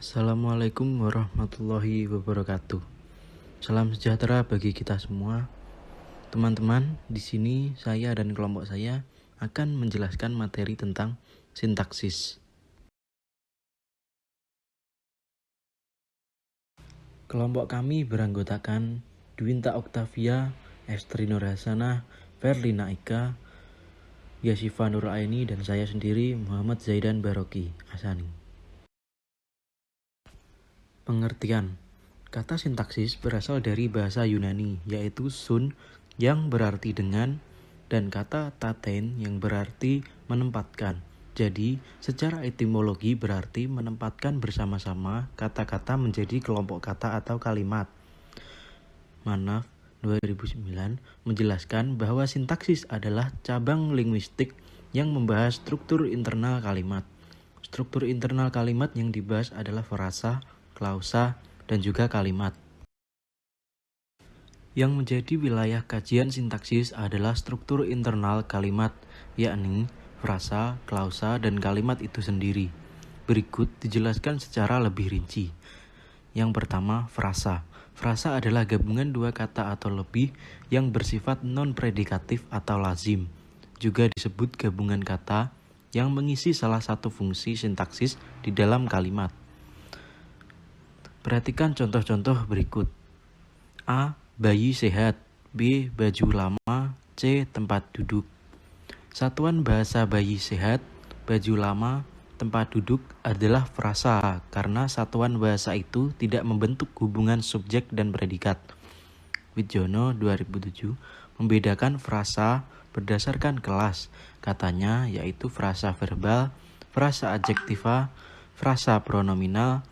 Assalamualaikum warahmatullahi wabarakatuh. Salam sejahtera bagi kita semua. Teman-teman, di sini saya dan kelompok saya akan menjelaskan materi tentang sintaksis. Kelompok kami beranggotakan Dwinta Oktavia, Estri Nurhasanah, Verlina Ika, Yasifa Nuraini, dan saya sendiri Muhammad Zaidan Baroki Asani. Pengertian. Kata sintaksis berasal dari bahasa Yunani, yaitu sun yang berarti dengan dan kata tatein yang berarti menempatkan. Jadi, secara etimologi berarti menempatkan bersama-sama kata-kata menjadi kelompok kata atau kalimat. Manaf 2009 menjelaskan bahwa sintaksis adalah cabang linguistik yang membahas struktur internal kalimat. Struktur internal kalimat yang dibahas adalah frasa, klausa, dan juga kalimat. Yang menjadi wilayah kajian sintaksis adalah struktur internal kalimat, yakni frasa, klausa, dan kalimat itu sendiri. Berikut dijelaskan secara lebih rinci. Yang pertama, frasa. Frasa adalah gabungan dua kata atau lebih yang bersifat non-predikatif atau lazim. Juga disebut gabungan kata yang mengisi salah satu fungsi sintaksis di dalam kalimat. Perhatikan contoh-contoh berikut. A. Bayi sehat. B. Baju lama. C. Tempat duduk. Satuan bahasa bayi sehat, baju lama, tempat duduk adalah frasa karena satuan bahasa itu tidak membentuk hubungan subjek dan predikat. Widjono 2007 membedakan frasa berdasarkan kelas katanya, yaitu frasa verbal, frasa adjektiva, frasa pronominal,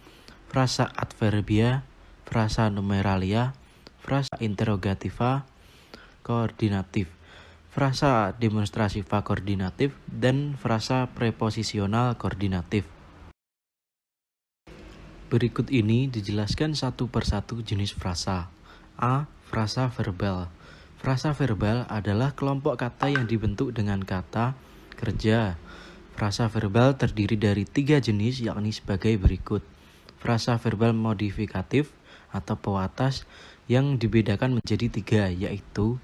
frasa adverbia, frasa numeralia, frasa interrogativa, koordinatif, frasa demonstrasiva koordinatif, dan frasa preposisional koordinatif. Berikut ini dijelaskan satu persatu jenis frasa. A. Frasa verbal. Frasa verbal adalah kelompok kata yang dibentuk dengan kata kerja. Frasa verbal terdiri dari 3 jenis, yakni sebagai berikut. Frasa verbal modifikatif atau pewatas yang dibedakan menjadi 3, yaitu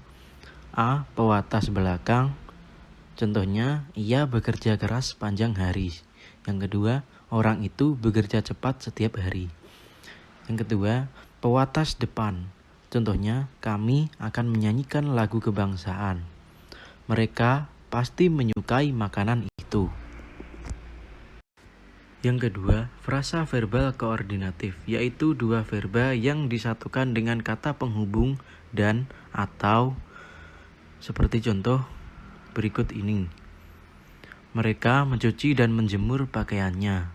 A. Pewatas belakang. Contohnya, ia bekerja keras sepanjang hari. Yang kedua, orang itu bekerja cepat setiap hari. Yang kedua, pewatas depan. Contohnya, kami akan menyanyikan lagu kebangsaan. Mereka pasti menyukai makanan itu. Yang kedua, frasa verbal koordinatif, yaitu dua verba yang disatukan dengan kata penghubung dan atau. Seperti contoh berikut ini. Mereka mencuci dan menjemur pakaiannya.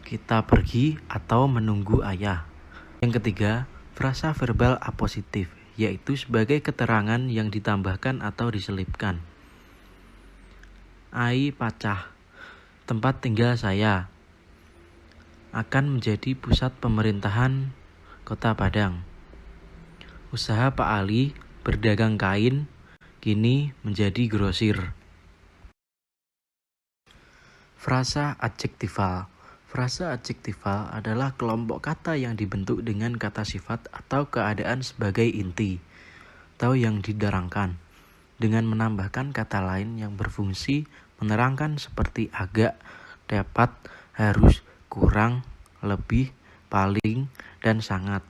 Kita pergi atau menunggu ayah. Yang ketiga, frasa verbal apositif, yaitu sebagai keterangan yang ditambahkan atau diselipkan. Ai pacah, tempat tinggal saya, akan menjadi pusat pemerintahan Kota Padang. Usaha Pak Ali berdagang kain kini menjadi grosir. Frasa adjektival. Frasa adjektival adalah kelompok kata yang dibentuk dengan kata sifat atau keadaan sebagai inti atau yang diderangkan, dengan menambahkan kata lain yang berfungsi menerangkan seperti agak, dapat, harus, kurang, lebih, paling, dan sangat.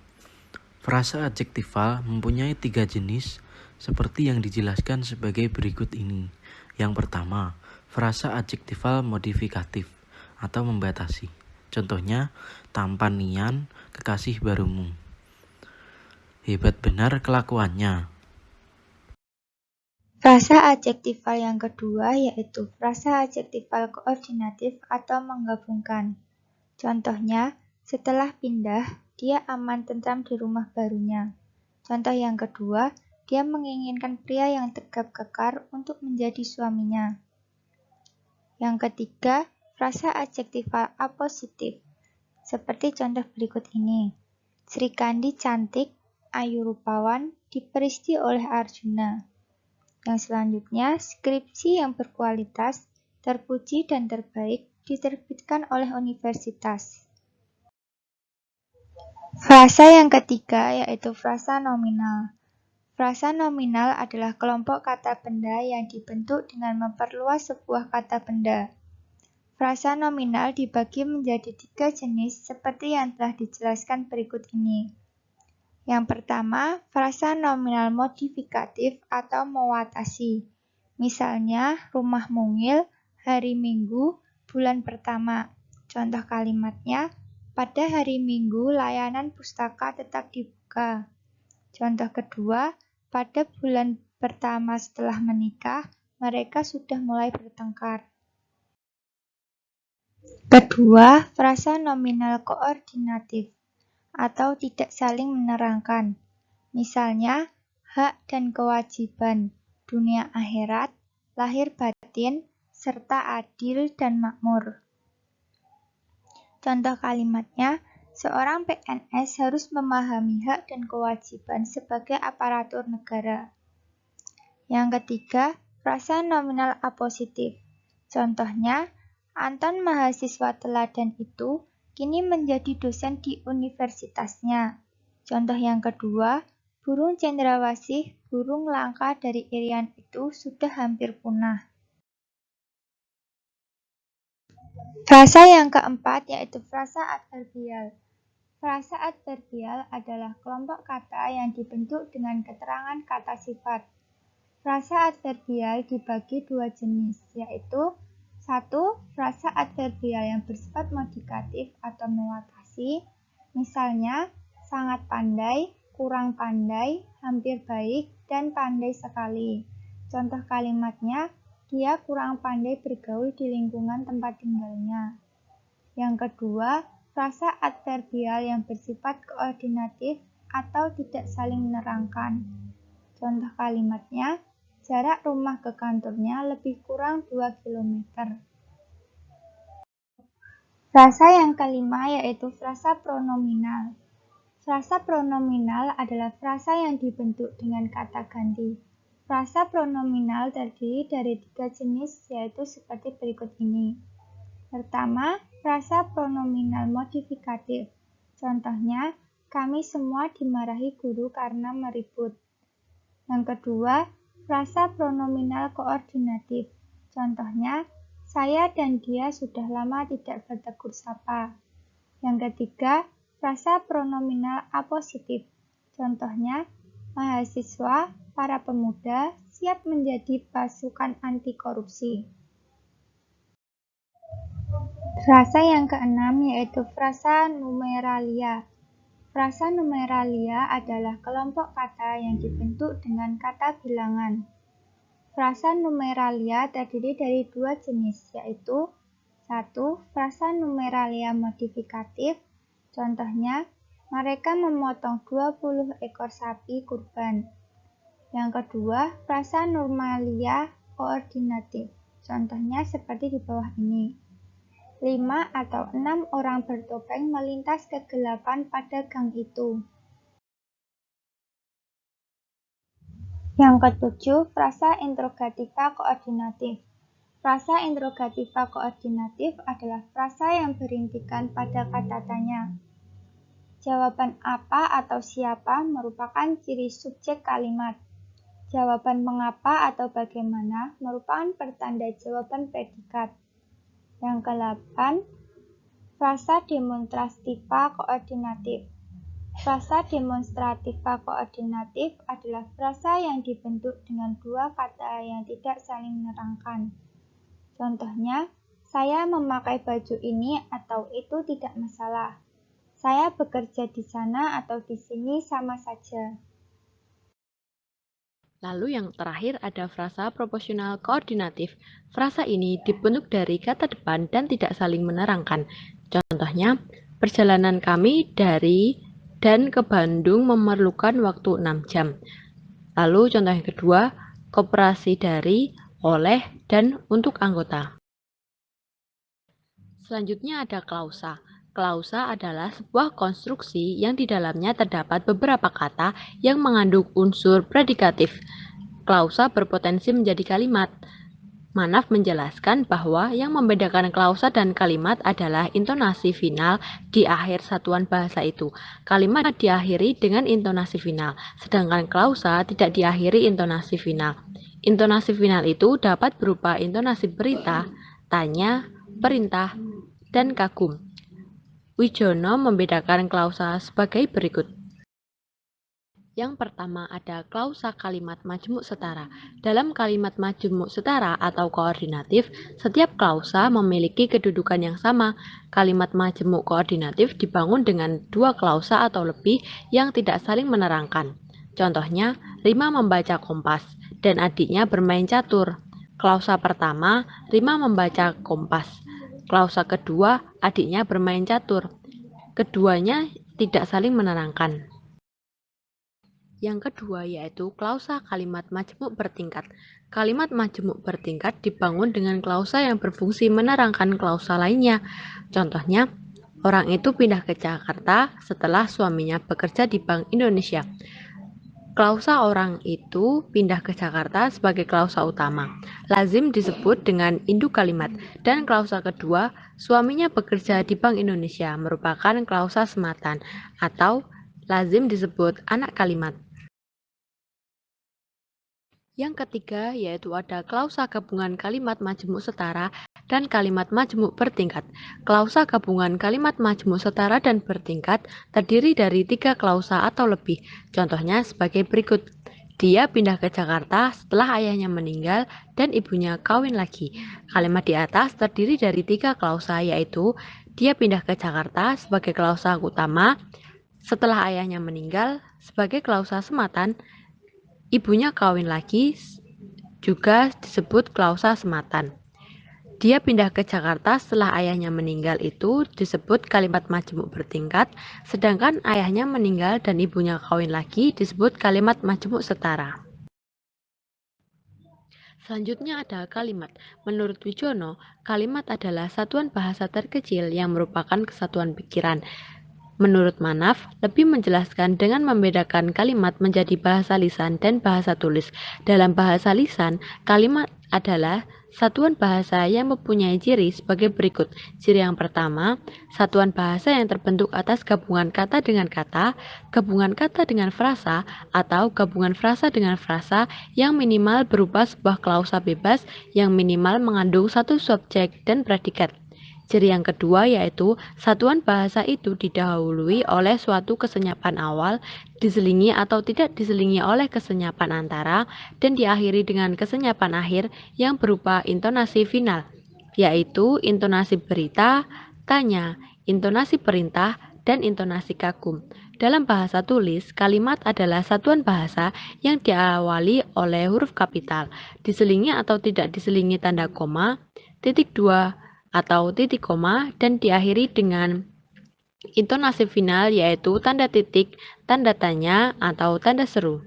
Frasa adjektival mempunyai 3 jenis seperti yang dijelaskan sebagai berikut ini. Yang pertama, frasa adjektival modifikatif atau membatasi. Contohnya, tampan Nian, kekasih barumu. Hebat benar kelakuannya. Frasa adjektival yang kedua yaitu frasa adjektival koordinatif atau menggabungkan. Contohnya, setelah pindah, dia aman tentram di rumah barunya. Contoh yang kedua, dia menginginkan pria yang tegap kekar untuk menjadi suaminya. Yang ketiga, frasa adjektival apositif. Seperti contoh berikut ini. Sri Kandi cantik, ayu rupawan, diperisti oleh Arjuna. Yang selanjutnya, skripsi yang berkualitas, terpuji dan terbaik diterbitkan oleh universitas. Frasa yang ketiga yaitu frasa nominal. Frasa nominal adalah kelompok kata benda yang dibentuk dengan memperluas sebuah kata benda. Frasa nominal dibagi menjadi 3 jenis seperti yang telah dijelaskan berikut ini. Yang pertama, frasa nominal modifikatif atau mewatasi. Misalnya, rumah mungil, hari Minggu, bulan pertama. Contoh kalimatnya, pada hari Minggu layanan pustaka tetap dibuka. Contoh kedua, pada bulan pertama setelah menikah, mereka sudah mulai bertengkar. Kedua, frasa nominal koordinatif atau tidak saling menerangkan. Misalnya, hak dan kewajiban, dunia akhirat, lahir batin, serta adil dan makmur. Contoh kalimatnya, seorang PNS harus memahami hak dan kewajiban sebagai aparatur negara. Yang ketiga, frasa nominal apositif. Contohnya, Anton mahasiswa teladan itu kini menjadi dosen di universitasnya. Contoh yang kedua, burung cendrawasih, burung langka dari Irian itu sudah hampir punah. Frasa yang keempat yaitu frasa adverbial. Frasa adverbial adalah kelompok kata yang dibentuk dengan keterangan kata sifat. Frasa adverbial dibagi 2 jenis, yaitu 1. Frasa adverbial yang bersifat modikatif atau mewatasi, misalnya sangat pandai, kurang pandai, hampir baik, dan pandai sekali. Contoh kalimatnya, dia kurang pandai bergaul di lingkungan tempat tinggalnya. Yang kedua, frasa adverbial yang bersifat koordinatif atau tidak saling menerangkan. Contoh kalimatnya, jarak rumah ke kantornya lebih kurang 2 km. Frasa yang kelima yaitu frasa pronominal. Frasa pronominal adalah frasa yang dibentuk dengan kata ganti. Frasa pronominal terdiri dari 3 jenis yaitu seperti berikut ini. Pertama, frasa pronominal modifikatif. Contohnya, kami semua dimarahi guru karena meribut. Yang kedua, frasa pronominal koordinatif. Contohnya, saya dan dia sudah lama tidak bertegur sapa. Yang ketiga, frasa pronominal apositif. Contohnya, mahasiswa, para pemuda siap menjadi pasukan anti korupsi. Frasa yang keenam yaitu frasa numeralia. Frasa numeralia adalah kelompok kata yang dibentuk dengan kata bilangan. Frasa numeralia terdiri dari 2 jenis, yaitu 1. Frasa numeralia modifikatif. Contohnya, mereka memotong 20 ekor sapi kurban. Yang kedua, frasa normalia koordinatif. Contohnya seperti di bawah ini. 5 atau 6 orang bertopeng melintas kegelapan pada gang itu. Yang ketujuh, frasa interrogativa koordinatif. Frasa interrogativa koordinatif adalah frasa yang berintikan pada kata tanya. Jawaban apa atau siapa merupakan ciri subjek kalimat. Jawaban mengapa atau bagaimana merupakan pertanda jawaban predikat. Yang ke-8, frasa demonstrativa koordinatif. Frasa demonstrativa koordinatif adalah frasa yang dibentuk dengan 2 kata yang tidak saling menerangkan. Contohnya, saya memakai baju ini atau itu tidak masalah. Saya bekerja di sana atau di sini sama saja. Lalu yang terakhir ada frasa proporsional koordinatif. Frasa ini dibentuk dari kata depan dan tidak saling menerangkan. Contohnya, perjalanan kami dari dan ke Bandung memerlukan waktu 6 jam. Lalu contoh yang kedua, koperasi dari, oleh, dan untuk anggota. Selanjutnya ada klausa. Klausa adalah sebuah konstruksi yang di dalamnya terdapat beberapa kata yang mengandung unsur predikatif. Klausa berpotensi menjadi kalimat. Manaf menjelaskan bahwa yang membedakan klausa dan kalimat adalah intonasi final di akhir satuan bahasa itu. Kalimat diakhiri dengan intonasi final, sedangkan klausa tidak diakhiri intonasi final. Intonasi final itu dapat berupa intonasi berita, tanya, perintah, dan kagum. Wijono membedakan klausa sebagai berikut. Yang pertama ada klausa kalimat majemuk setara. Dalam kalimat majemuk setara atau koordinatif, setiap klausa memiliki kedudukan yang sama. Kalimat majemuk koordinatif dibangun dengan dua klausa atau lebih yang tidak saling menerangkan. Contohnya, Rima membaca kompas dan adiknya bermain catur. Klausa pertama, Rima membaca kompas. Klausa kedua, adiknya bermain catur. Keduanya tidak saling menerangkan. Yang kedua yaitu klausa kalimat majemuk bertingkat. Kalimat majemuk bertingkat dibangun dengan klausa yang berfungsi menerangkan klausa lainnya. Contohnya, orang itu pindah ke Jakarta setelah suaminya bekerja di Bank Indonesia. Klausa orang itu pindah ke Jakarta sebagai klausa utama. Lazim disebut dengan induk kalimat. Dan klausa kedua, suaminya bekerja di Bank Indonesia merupakan klausa sematan atau lazim disebut anak kalimat. Yang ketiga yaitu ada klausa gabungan kalimat majemuk setara dan kalimat majemuk bertingkat. Klausa gabungan kalimat majemuk setara dan bertingkat terdiri dari 3 klausa atau lebih. Contohnya sebagai berikut. Dia pindah ke Jakarta setelah ayahnya meninggal dan ibunya kawin lagi. Kalimat di atas terdiri dari 3 klausa yaitu dia pindah ke Jakarta sebagai klausa utama, setelah ayahnya meninggal sebagai klausa sematan, ibunya kawin lagi juga disebut klausa sematan. Dia pindah ke Jakarta setelah ayahnya meninggal itu disebut kalimat majemuk bertingkat, sedangkan ayahnya meninggal dan ibunya kawin lagi disebut kalimat majemuk setara. Selanjutnya ada kalimat. Menurut Wijono, kalimat adalah satuan bahasa terkecil yang merupakan kesatuan pikiran. Menurut Manaf, lebih menjelaskan dengan membedakan kalimat menjadi bahasa lisan dan bahasa tulis. Dalam bahasa lisan, kalimat adalah satuan bahasa yang mempunyai ciri sebagai berikut. Ciri yang pertama, satuan bahasa yang terbentuk atas gabungan kata dengan kata, gabungan kata dengan frasa, atau gabungan frasa dengan frasa yang minimal berupa sebuah klausa bebas yang minimal mengandung satu subjek dan predikat. Ciri yang kedua yaitu satuan bahasa itu didahului oleh suatu kesenyapan awal, diselingi atau tidak diselingi oleh kesenyapan antara, dan diakhiri dengan kesenyapan akhir yang berupa intonasi final, yaitu intonasi berita, tanya, intonasi perintah, dan intonasi kagum. Dalam bahasa tulis, kalimat adalah satuan bahasa yang diawali oleh huruf kapital, diselingi atau tidak diselingi tanda koma, titik dua, atau titik koma dan diakhiri dengan intonasi final yaitu tanda titik, tanda tanya, atau tanda seru.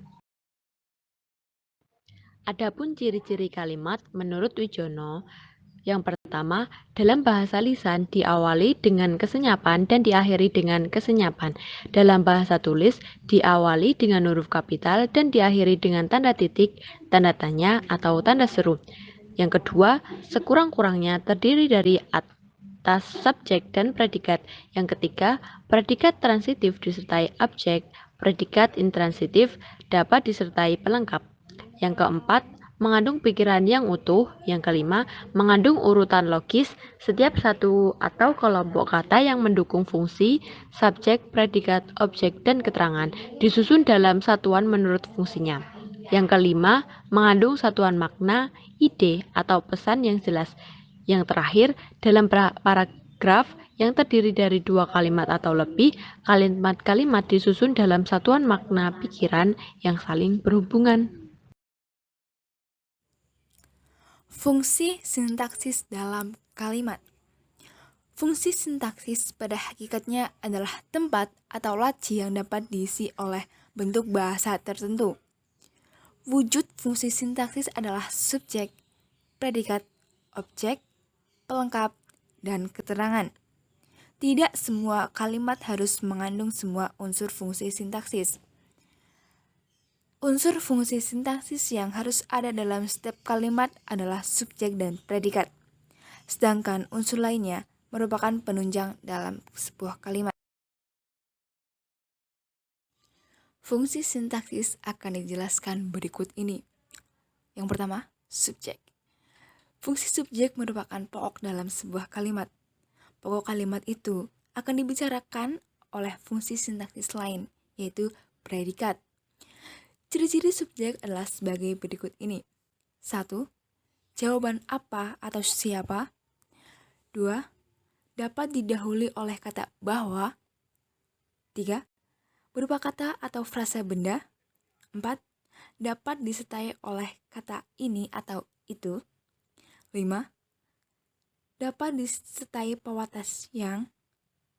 Adapun ciri-ciri kalimat menurut Wijono, yang pertama, dalam bahasa lisan diawali dengan kesenyapan dan diakhiri dengan kesenyapan. Dalam bahasa tulis diawali dengan huruf kapital dan diakhiri dengan tanda titik, tanda tanya, atau tanda seru. Yang kedua, sekurang-kurangnya terdiri dari atas subjek dan predikat. Yang ketiga, predikat transitif disertai objek, predikat intransitif dapat disertai pelengkap. Yang keempat, mengandung pikiran yang utuh. Yang kelima, mengandung urutan logis setiap satu atau kelompok kata yang mendukung fungsi, subjek, predikat, objek, dan keterangan disusun dalam satuan menurut fungsinya. Yang kelima, mengandung satuan makna, ide, atau pesan yang jelas. Yang terakhir, dalam paragraf yang terdiri dari 2 kalimat atau lebih, kalimat-kalimat disusun dalam satuan makna pikiran yang saling berhubungan. Fungsi sintaksis dalam kalimat. Fungsi sintaksis pada hakikatnya adalah tempat atau laci yang dapat diisi oleh bentuk bahasa tertentu. Wujud fungsi sintaksis adalah subjek, predikat, objek, pelengkap, dan keterangan. Tidak semua kalimat harus mengandung semua unsur fungsi sintaksis. Unsur fungsi sintaksis yang harus ada dalam setiap kalimat adalah subjek dan predikat, sedangkan unsur lainnya merupakan penunjang dalam sebuah kalimat. Fungsi sintaksis akan dijelaskan berikut ini. Yang pertama, subjek. Fungsi subjek merupakan pokok dalam sebuah kalimat. Pokok kalimat itu akan dibicarakan oleh fungsi sintaksis lain, yaitu predikat. Ciri-ciri subjek adalah sebagai berikut ini. 1. Jawaban apa atau siapa. 2. Dapat didahului oleh kata bahwa. 3. Berupa kata atau frasa benda. 4. Dapat disertai oleh kata ini atau itu. 5. Dapat disertai pewatas yang.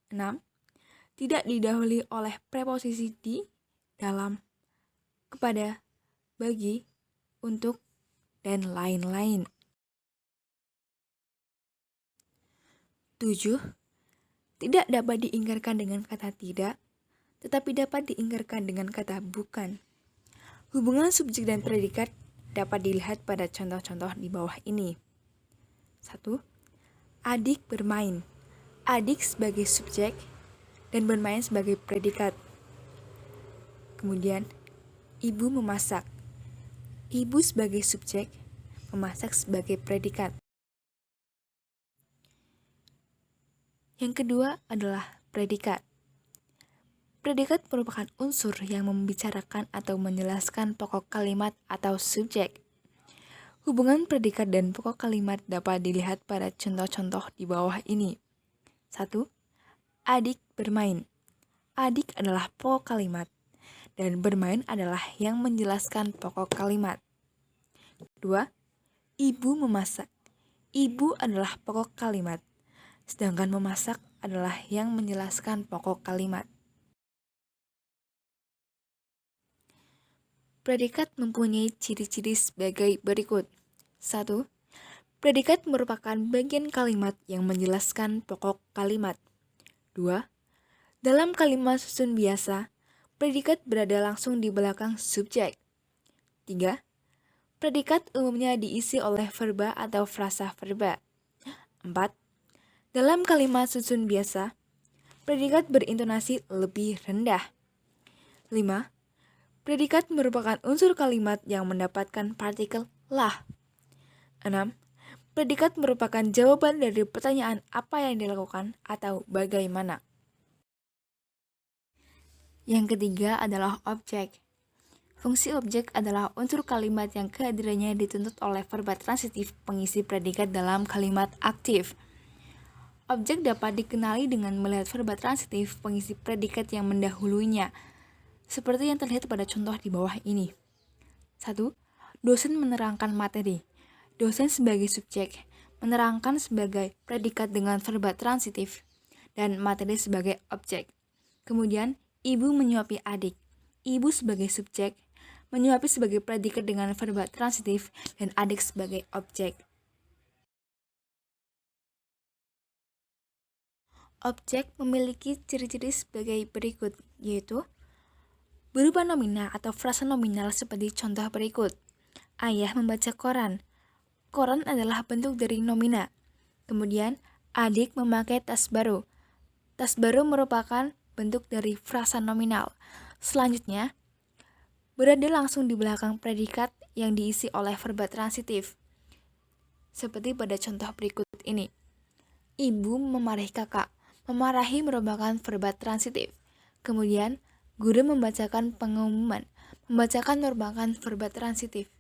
6. Tidak didahului oleh preposisi di, dalam, kepada, bagi, untuk, dan lain-lain. 7. Tidak dapat diingkarkan dengan kata tidak, tetapi dapat diingkarkan dengan kata bukan. Hubungan subjek dan predikat dapat dilihat pada contoh-contoh di bawah ini. 1. Adik bermain. Adik sebagai subjek dan bermain sebagai predikat. Kemudian, ibu memasak. Ibu sebagai subjek, memasak sebagai predikat. Yang kedua adalah predikat. Predikat merupakan unsur yang membicarakan atau menjelaskan pokok kalimat atau subjek. Hubungan predikat dan pokok kalimat dapat dilihat pada contoh-contoh di bawah ini. 1. Adik bermain. Adik adalah pokok kalimat, dan bermain adalah yang menjelaskan pokok kalimat. 2. Ibu memasak. Ibu adalah pokok kalimat, sedangkan memasak adalah yang menjelaskan pokok kalimat. Predikat mempunyai ciri-ciri sebagai berikut. 1. Predikat merupakan bagian kalimat yang menjelaskan pokok kalimat. 2. Dalam kalimat susun biasa, predikat berada langsung di belakang subjek. 3. Predikat umumnya diisi oleh verba atau frasa verba. 4. Dalam kalimat susun biasa, predikat berintonasi lebih rendah. 5. Predikat merupakan unsur kalimat yang mendapatkan partikel lah. 6. Predikat merupakan jawaban dari pertanyaan apa yang dilakukan atau bagaimana. Yang ketiga adalah objek. Fungsi objek adalah unsur kalimat yang kehadirannya dituntut oleh verba transitif pengisi predikat dalam kalimat aktif. Objek dapat dikenali dengan melihat verba transitif pengisi predikat yang mendahulunya, seperti yang terlihat pada contoh di bawah ini. 1. Dosen menerangkan materi. Dosen sebagai subjek, menerangkan sebagai predikat dengan verba transitif, dan materi sebagai objek. Kemudian, ibu menyuapi adik. Ibu sebagai subjek, menyuapi sebagai predikat dengan verba transitif, dan adik sebagai objek. Objek memiliki ciri-ciri sebagai berikut, yaitu berupa nominal atau frasa nominal seperti contoh berikut. Ayah membaca koran. Koran adalah bentuk dari nomina. Kemudian, adik memakai tas baru. Tas baru merupakan bentuk dari frasa nominal. Selanjutnya, berada langsung di belakang predikat yang diisi oleh verba transitif. Seperti pada contoh berikut ini. Ibu memarahi kakak. Memarahi merupakan verba transitif. Kemudian, guru membacakan pengumuman. Membacakan merupakan verba transitif.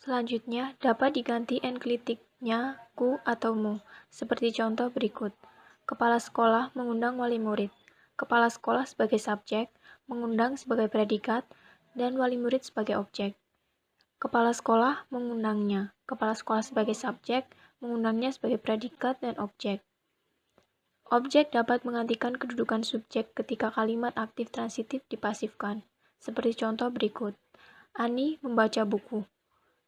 Selanjutnya, dapat diganti enklitiknya ku atau mu, seperti contoh berikut. Kepala sekolah mengundang wali murid. Kepala sekolah sebagai subjek, mengundang sebagai predikat, dan wali murid sebagai objek. Kepala sekolah mengundangnya. Kepala sekolah sebagai subjek, mengundangnya sebagai predikat dan objek. Objek dapat menggantikan kedudukan subjek ketika kalimat aktif transitif dipasifkan, seperti contoh berikut. Ani membaca buku.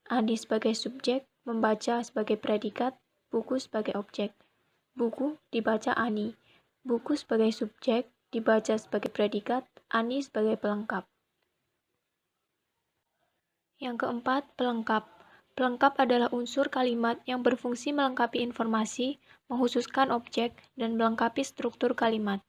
Ani sebagai subjek, membaca sebagai predikat, buku sebagai objek. Buku dibaca Ani. Buku sebagai subjek, dibaca sebagai predikat, Ani sebagai pelengkap. Yang keempat, pelengkap. Pelengkap adalah unsur kalimat yang berfungsi melengkapi informasi, menghususkan objek, dan melengkapi struktur kalimat.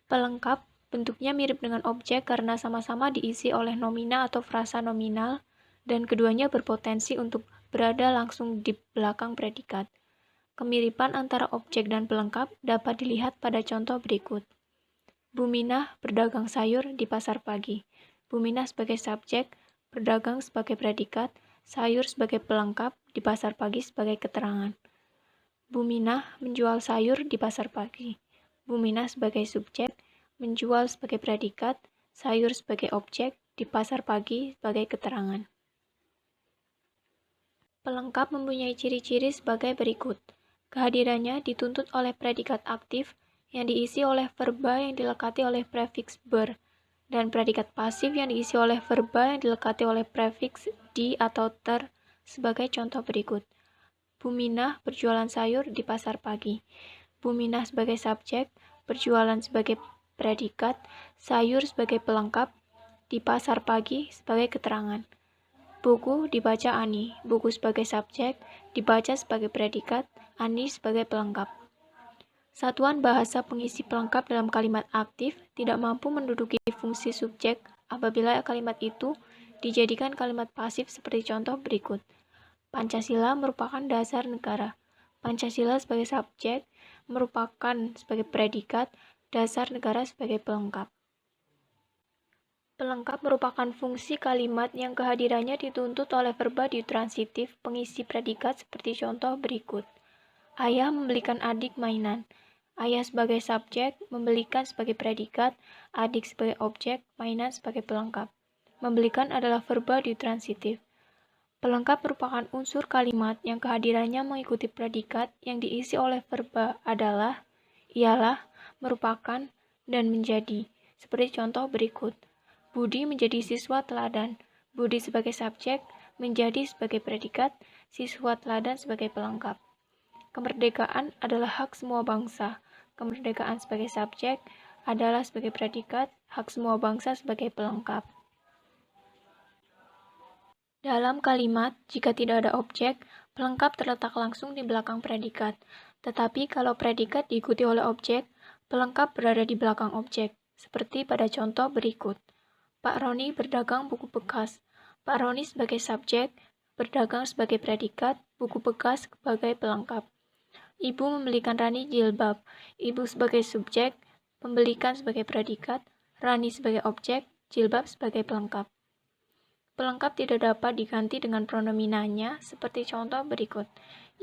Pelengkap bentuknya mirip dengan objek karena sama-sama diisi oleh nomina atau frasa nominal, dan keduanya berpotensi untuk berada langsung di belakang predikat. Kemiripan antara objek dan pelengkap dapat dilihat pada contoh berikut. Buminah berdagang sayur di pasar pagi. Buminah sebagai subjek, berdagang sebagai predikat, sayur sebagai pelengkap, di pasar pagi sebagai keterangan. Buminah menjual sayur di pasar pagi. Buminah sebagai subjek, menjual sebagai predikat, sayur sebagai objek, di pasar pagi sebagai keterangan. Pelengkap mempunyai ciri-ciri sebagai berikut. Kehadirannya dituntut oleh predikat aktif yang diisi oleh verba yang dilekati oleh prefiks ber, dan predikat pasif yang diisi oleh verba yang dilekati oleh prefiks di atau ter, sebagai contoh berikut. Buminah berjualan sayur di pasar pagi. Buminah sebagai subjek, berjualan sebagai predikat, sayur sebagai pelengkap, di pasar pagi sebagai keterangan. Buku dibaca Ani, buku sebagai subjek, dibaca sebagai predikat, Ani sebagai pelengkap. Satuan bahasa pengisi pelengkap dalam kalimat aktif tidak mampu menduduki fungsi subjek apabila kalimat itu dijadikan kalimat pasif seperti contoh berikut. Pancasila merupakan dasar negara. Pancasila sebagai subjek merupakan sebagai predikat, dasar negara sebagai pelengkap. Pelengkap merupakan fungsi kalimat yang kehadirannya dituntut oleh verba ditransitif pengisi predikat seperti contoh berikut. Ayah membelikan adik mainan. Ayah sebagai subjek, membelikan sebagai predikat, adik sebagai objek, mainan sebagai pelengkap. Membelikan adalah verba ditransitif. Pelengkap merupakan unsur kalimat yang kehadirannya mengikuti predikat yang diisi oleh verba adalah, ialah, merupakan, dan menjadi. Seperti contoh berikut. Budi menjadi siswa teladan. Budi sebagai subjek, menjadi sebagai predikat, siswa teladan sebagai pelengkap. Kemerdekaan adalah hak semua bangsa. Kemerdekaan sebagai subjek adalah sebagai predikat, hak semua bangsa sebagai pelengkap. Dalam kalimat, jika tidak ada objek, pelengkap terletak langsung di belakang predikat. Tetapi kalau predikat diikuti oleh objek, pelengkap berada di belakang objek, seperti pada contoh berikut. Pak Roni berdagang buku bekas. Pak Roni sebagai subjek, berdagang sebagai predikat, buku bekas sebagai pelengkap. Ibu membelikan Rani jilbab. Ibu sebagai subjek, membelikan sebagai predikat, Rani sebagai objek, jilbab sebagai pelengkap. Pelengkap tidak dapat diganti dengan pronominanya seperti contoh berikut.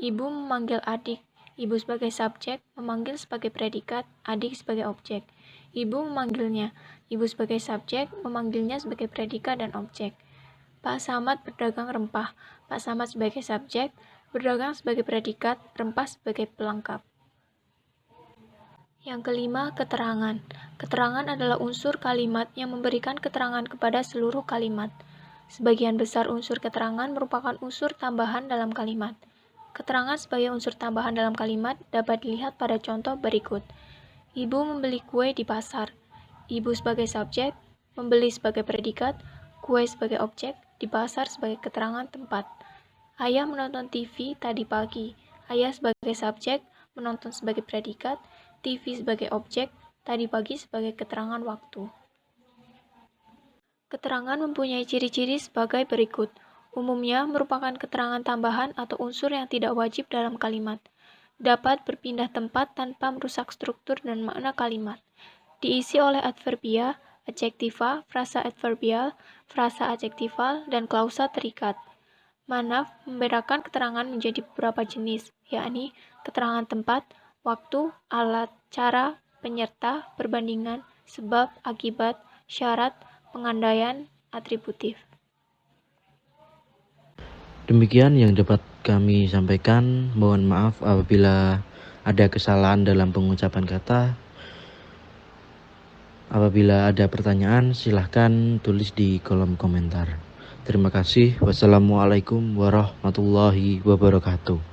Ibu memanggil adik. Ibu sebagai subjek, memanggil sebagai predikat, adik sebagai objek. Ibu memanggilnya. Ibu sebagai subjek, memanggilnya sebagai predikat dan objek. Pak Samad berdagang rempah. Pak Samad sebagai subjek, berdagang sebagai predikat, rempah sebagai pelengkap. Yang kelima, keterangan. Keterangan adalah unsur kalimat yang memberikan keterangan kepada seluruh kalimat. Sebagian besar unsur keterangan merupakan unsur tambahan dalam kalimat. Keterangan sebagai unsur tambahan dalam kalimat dapat dilihat pada contoh berikut. Ibu membeli kue di pasar. Ibu sebagai subjek, membeli sebagai predikat, kue sebagai objek, di pasar sebagai keterangan tempat. Ayah menonton TV tadi pagi. Ayah sebagai subjek, menonton sebagai predikat, TV sebagai objek, tadi pagi sebagai keterangan waktu. Keterangan mempunyai ciri-ciri sebagai berikut. Umumnya merupakan keterangan tambahan atau unsur yang tidak wajib dalam kalimat. Dapat berpindah tempat tanpa merusak struktur dan makna kalimat. Diisi oleh adverbia, adjektiva, frasa adverbial, frasa adjektival, dan klausa terikat. Manaf membedakan keterangan menjadi beberapa jenis, yakni keterangan tempat, waktu, alat, cara, penyerta, perbandingan, sebab, akibat, syarat, pengandaian, atributif. Demikian yang dapat kami sampaikan. Mohon maaf apabila ada kesalahan dalam pengucapan kata. Apabila ada pertanyaan, silahkan tulis di kolom komentar. Terima kasih. Wassalamualaikum warahmatullahi wabarakatuh.